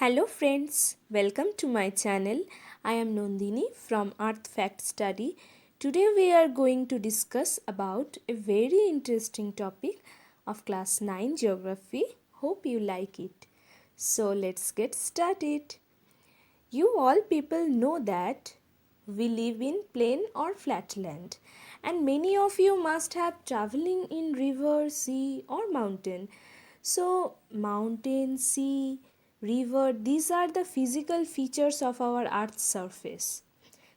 Hello friends, welcome to my channel. I am Nandini from Earth Fact Study. Today we are going to discuss about a very interesting topic of class 9 geography. Hope you like it. So let's get started. You all people know that we live in plain or flat land, and many of you must have traveling in river, sea or mountain. So mountain, sea, river, these are the physical features of our earth's surface.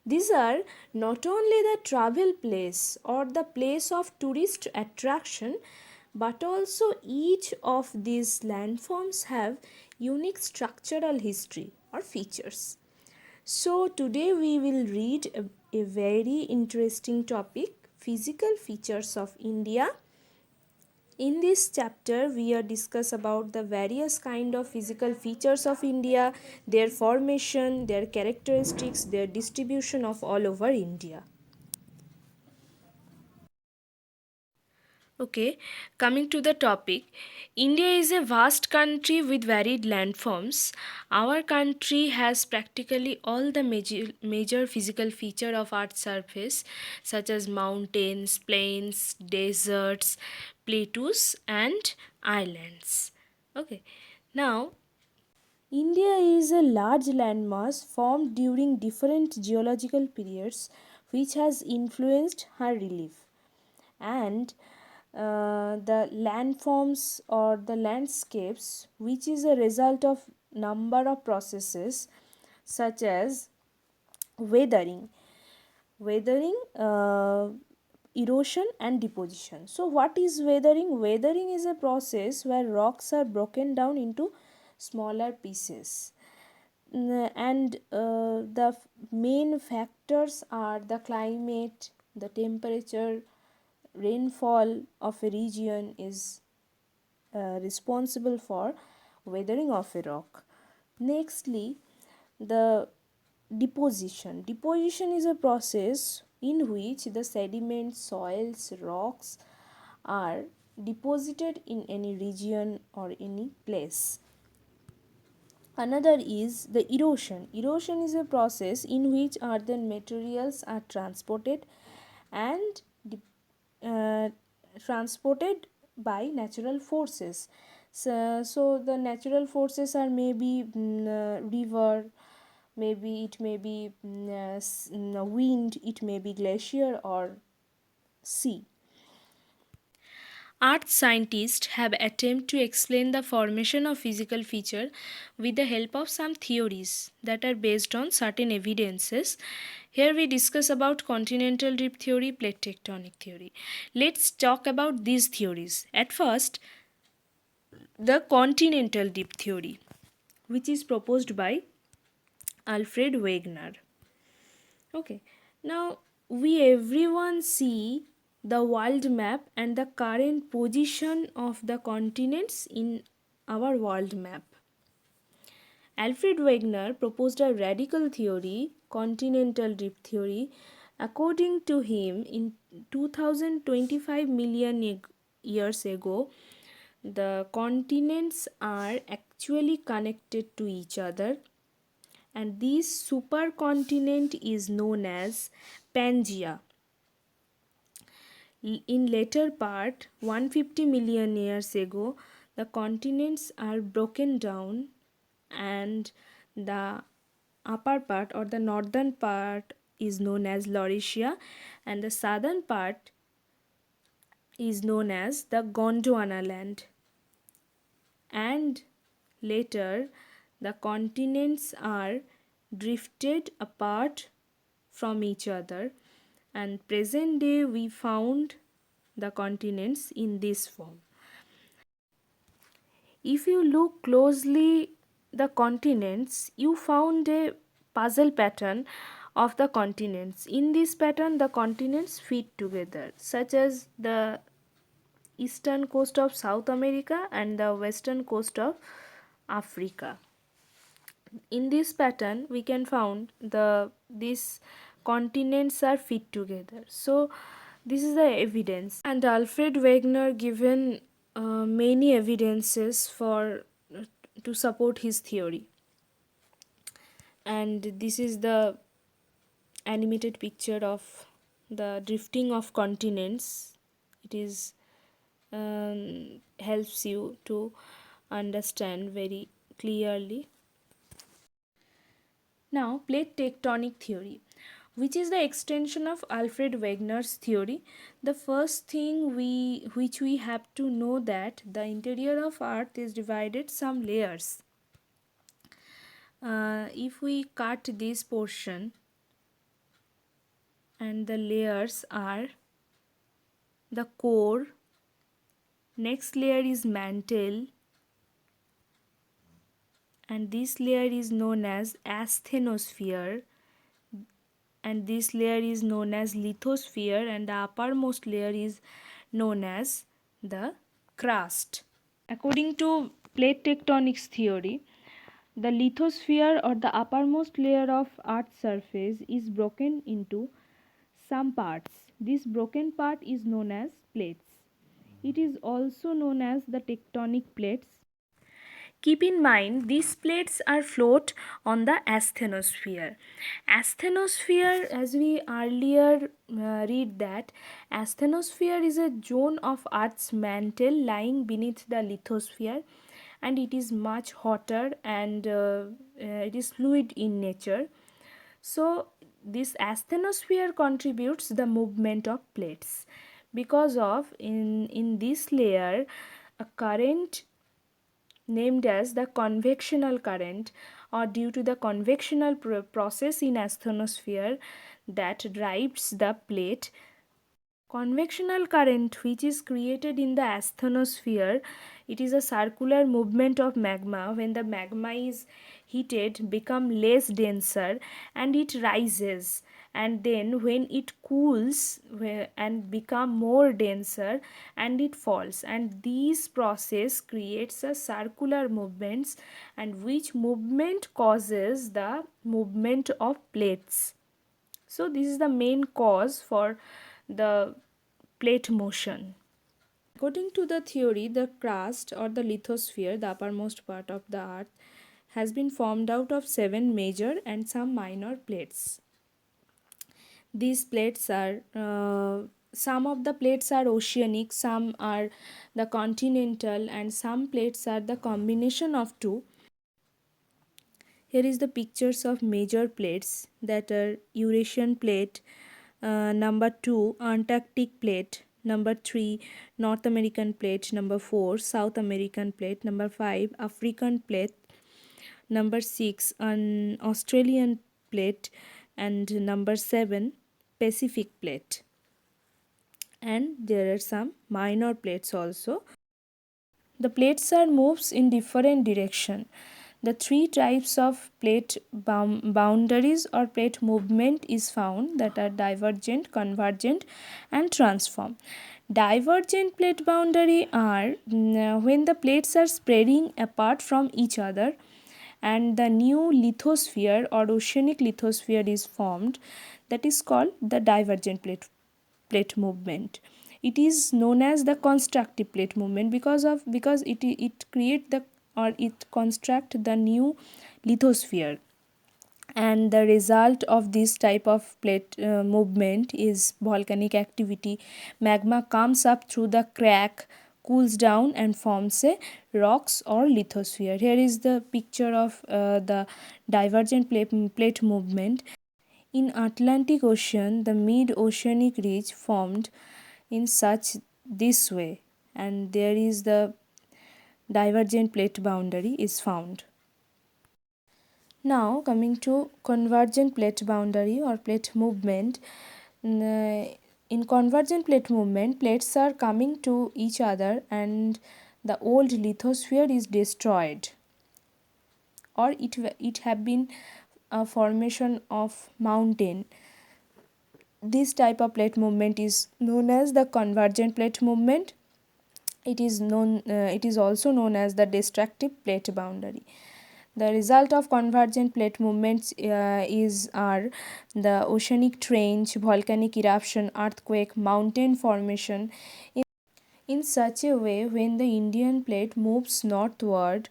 These are not only the travel place or the place of tourist attraction, but also each of these landforms have unique structural history or features. So today we will read a very interesting topic, physical features of India. In this chapter we are discuss about the various kind of physical features of India, their formation, their characteristics, their distribution of all over India. Okay, coming to the topic, India is a vast country with varied landforms. Our country has practically all the major physical feature of Earth's surface, such as mountains, plains, deserts, plateaus, and islands. Okay, now India is a large landmass formed during different geological periods, which has influenced her relief and the landforms or the landscapes, which is a result of number of processes such as weathering weathering, erosion and deposition. So what is weathering is a process where rocks are broken down into smaller pieces. And the main factors are the climate, the temperature, rainfall of a region is responsible for weathering of a rock. Nextly, the deposition is a process in which the sediments, soils, rocks are deposited in any region or any place. Another is the erosion is a process in which earthen materials are transported and uh, transported by natural forces. So the natural forces are maybe river, maybe it may be wind, it may be glacier or sea. Earth scientists have attempted to explain the formation of physical feature with the help of some theories that are based on certain evidences. Here we discuss about continental drift theory, plate tectonic theory. Let's talk about these theories. At first, the continental drift theory, which is proposed by Alfred Wegener. Okay, now we everyone see the world map and the current position of the continents in our world map. Alfred Wegener proposed a radical theory, continental drift theory. According to him, in 2025 million years ago, the continents are actually connected to each other, and this supercontinent is known as Pangaea. In later part, 150 million years ago, the continents are broken down and the upper part or the northern part is known as Laurasia and the southern part is known as the Gondwana land. And later, the continents are drifted apart from each other, and present day we found the continents in this form. If you look closely the continents, you found a puzzle pattern of the continents. In this pattern, the continents fit together, such as the eastern coast of South America and the western coast of Africa. In this pattern, we can found these continents are fit together. So this is the evidence, and Alfred Wegener given many evidences for to support his theory. and this is the animated picture of the drifting of continents. It is helps you to understand very clearly. Now, plate tectonic theory, which is the extension of Alfred Wegener's theory. The first thing which we have to know that the interior of Earth is divided some layers. If we cut this portion, and the layers are the core, next layer is mantle, and this layer is known as asthenosphere, and this layer is known as lithosphere, and the uppermost layer is known as the crust. According to plate tectonics theory, the lithosphere or the uppermost layer of Earth's surface is broken into some parts. This broken part is known as plates. It is also known as the tectonic plates. Keep in mind, these plates are float on the asthenosphere. Asthenosphere, as we earlier read that, asthenosphere is a zone of Earth's mantle lying beneath the lithosphere, and it is much hotter, and it is fluid in nature. So this asthenosphere contributes the movement of plates. Because of in this layer, a current named as the convectional current, or due to the convectional process in asthenosphere that drives the plate. Convectional current, which is created in the asthenosphere, it is a circular movement of magma. When the magma is heated, become less denser and it rises, and then when it cools and become more denser, and it falls, and this process creates a circular movements, and which movement causes the movement of plates. So this is the main cause for the plate motion. According to the theory, the crust or the lithosphere, the uppermost part of the earth, has been formed out of 7 major and some minor plates. These plates are some of the plates are oceanic, some are the continental, and some plates are the combination of two. Here is the pictures of major plates, that are Eurasian plate, number 2 Antarctic plate, number 3 North American plate, number 4 South American plate, number 5 African plate, number 6 an Australian plate, and number 7 Pacific plate. And there are some minor plates also. The plates are moves in different direction. The 3 types of plate boundaries or plate movement is found, that are divergent, convergent, and transform. Divergent plate boundary are when the plates are spreading apart from each other and the new lithosphere or oceanic lithosphere is formed, that is called the divergent plate movement. It is known as the constructive plate movement because it create the or it construct the new lithosphere, and the result of this type of plate movement is volcanic activity. Magma comes up through the crack, cools down, and forms a rocks or lithosphere. Here is the picture of the divergent plate movement. In Atlantic Ocean, the mid-oceanic ridge formed in such this way, and there is the divergent plate boundary is found. Now coming to convergent plate boundary or plate movement. In convergent plate movement, plates are coming to each other and the old lithosphere is destroyed, or it have been a formation of mountain. This type of plate movement is known as the convergent plate movement. It is also known as the destructive plate boundary. The result of convergent plate movements are the oceanic trench, volcanic eruption, earthquake, mountain formation. In such a way, when the Indian plate moves northward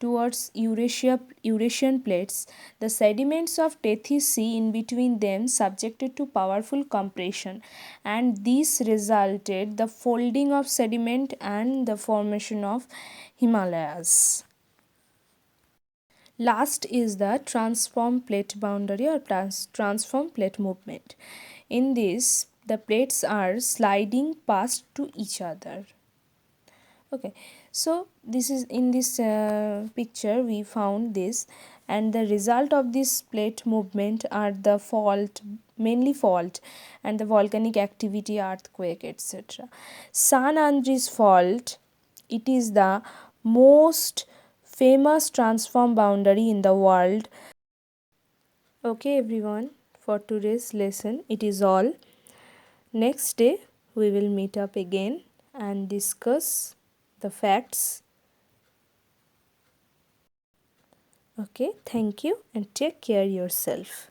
towards Eurasian plates, the sediments of Tethys Sea in between them subjected to powerful compression, and this resulted the folding of sediment and the formation of Himalayas. Last is the transform plate boundary or transform plate movement. In this, the plates are sliding past to each other. Okay, so this is in this picture we found this, and the result of this plate movement are the fault, mainly fault, and the volcanic activity, earthquake, etc. San Andreas fault, it is the most famous transform boundary in the world. Okay everyone, for today's lesson it is all. Next day we will meet up again and discuss the facts. Okay, thank you and take care yourself.